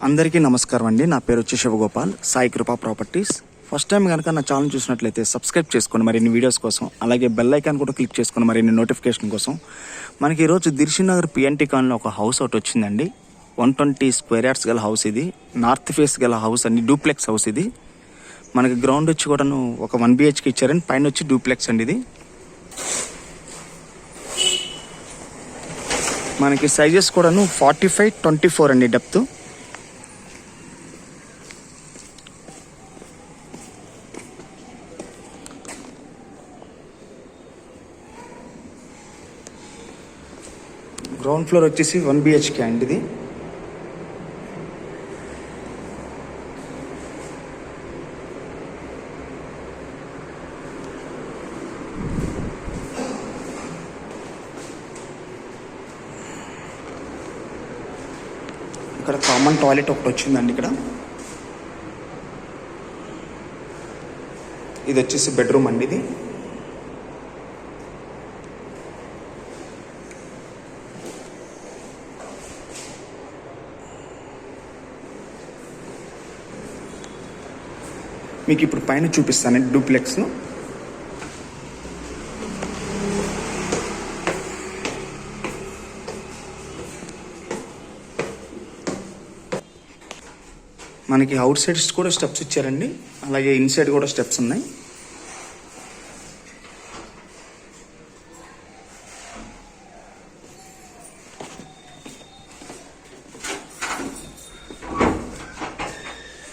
అందరికీ నమస్కారం అండి. నా పేరు వచ్చి శివగోపాల్, సాయి కృపా ప్రాపర్టీస్. ఫస్ట్ టైం కనుక నా ఛానల్ చూసినట్లయితే సబ్స్క్రైబ్ చేసుకోండి మరిన్ని వీడియోస్ కోసం. అలాగే బెల్ ఐకాన్ కూడా క్లిక్ చేసుకుని మరిన్ని నోటిఫికేషన్ కోసం. మనకి ఈరోజు దిల్షుఖ్నగర్ పిఎన్టీ కాలనీలో ఒక హౌస్ ఒకటి వచ్చిందండి. 120 స్క్వేర్ యార్డ్స్ గల హౌస్ ఇది. నార్త్ ఫేస్ గల హౌస్ అండి, డూప్లెక్స్ హౌస్ ఇది. మనకి గ్రౌండ్ వచ్చి కూడాను ఒక 1 BHK ఇచ్చారండి. పైన వచ్చి డూప్లెక్స్ అండి ఇది. మనకి సైజెస్ కూడాను 45-24 అండి డెప్త్. గ్రౌండ్ ఫ్లోర్ వచ్చేసి 1 BHK అండి ఇది. ఇక్కడ కామన్ టాయిలెట్ ఒకటి వచ్చిందండి. ఇక్కడ ఇది వచ్చేసి బెడ్రూమ్ అండి ఇది. మీకు ఇప్పుడు పైన చూపిస్తానండి డూప్లెక్స్. మనకి అవుట్ సైడ్ కూడా స్టెప్స్ ఇచ్చారండి, అలాగే ఇన్సైడ్ కూడా స్టెప్స్ ఉన్నాయి.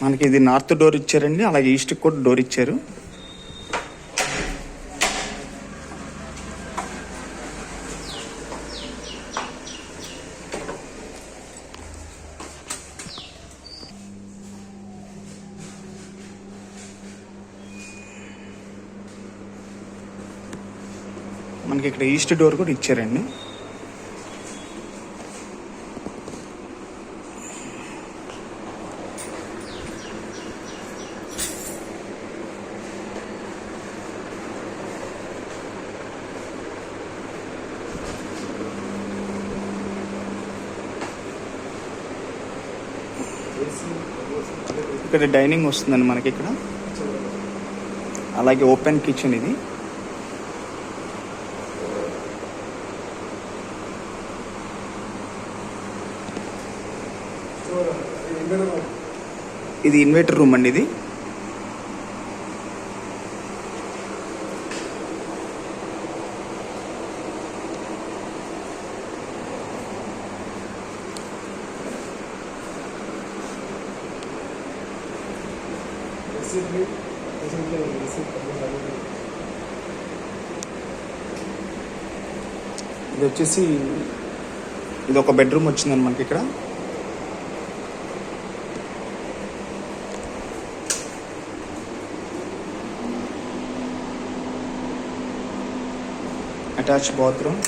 మనకి ఇది నార్త్ డోర్ ఇచ్చారండి, అలాగే ఈస్ట్ కూడా డోర్ ఇచ్చారు. మనకి ఇక్కడ ఈస్ట్ డోర్ కూడా ఇచ్చారండి. ఇక్కడ డైనింగ్ వస్తుందండి మనకి ఇక్కడ, అలాగే ఓపెన్ కిచెన్ ఇది. ఇది ఇన్వర్టర్ రూమ్ అండి ఇది. ఇది వచ్చేసి ఇది ఒక బెడ్రూమ్ వచ్చిందండి మనకి ఇక్కడ. Attach bathroom.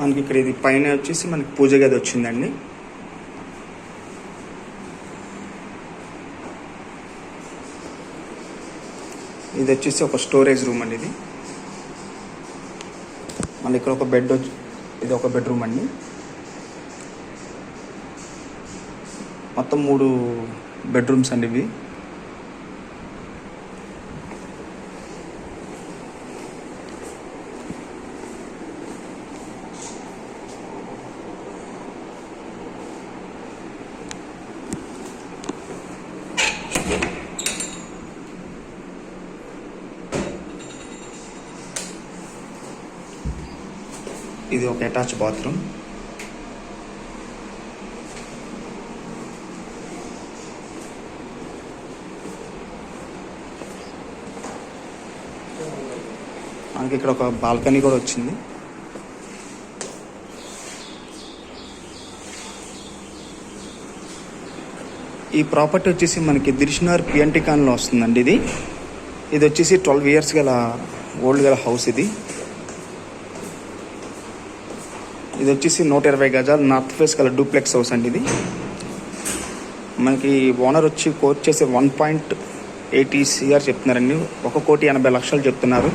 మనకి ఇక్కడ ఇది పైన వచ్చేసి మనకి పూజ గది వచ్చిందండి. ఇది వచ్చేసి ఒక స్టోరేజ్ రూమ్ అండి ఇది. మళ్ళీ ఇక్కడ ఒక బెడ్ వచ్చి, ఇది ఒక బెడ్రూమ్ అండి. మొత్తం 3 బెడ్రూమ్స్ అండి ఇవి. ఇది ఒక అటాచ్ బాత్రూమ్. మనకి ఇక్కడ ఒక బాల్కనీ కూడా వచ్చింది. ఈ ప్రాపర్టీ వచ్చేసి మనకి దిల్షుఖ్నగర్ పిఎన్టీ కాలనీలో వస్తుందండి. ఇది వచ్చేసి 12 years గల ఓల్డ్ గల హౌస్. ఇది వచ్చేసి 120 గజాలు నార్త్ ఫేస్ గల డూప్లెక్స్ హౌస్ అండి. ఇది మనకి ఓనర్ వచ్చి కోట్ చేసి 1.80 CR చెప్తున్నారండి. 1,80,00,000 చెప్తున్నారు.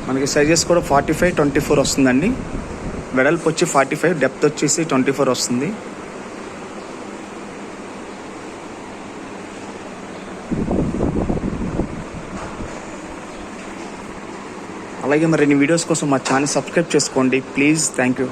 మనకి సైజెస్ కూడా 45-24 వస్తుందండి. వెడల్పు వచ్చి 45, డెప్త్ వచ్చేసి 24 వస్తుంది. అలాగే మరిన్ని వీడియోస్ కోసం మా ఛానల్ సబ్స్క్రైబ్ చేసుకోండి ప్లీజ్. Thank you.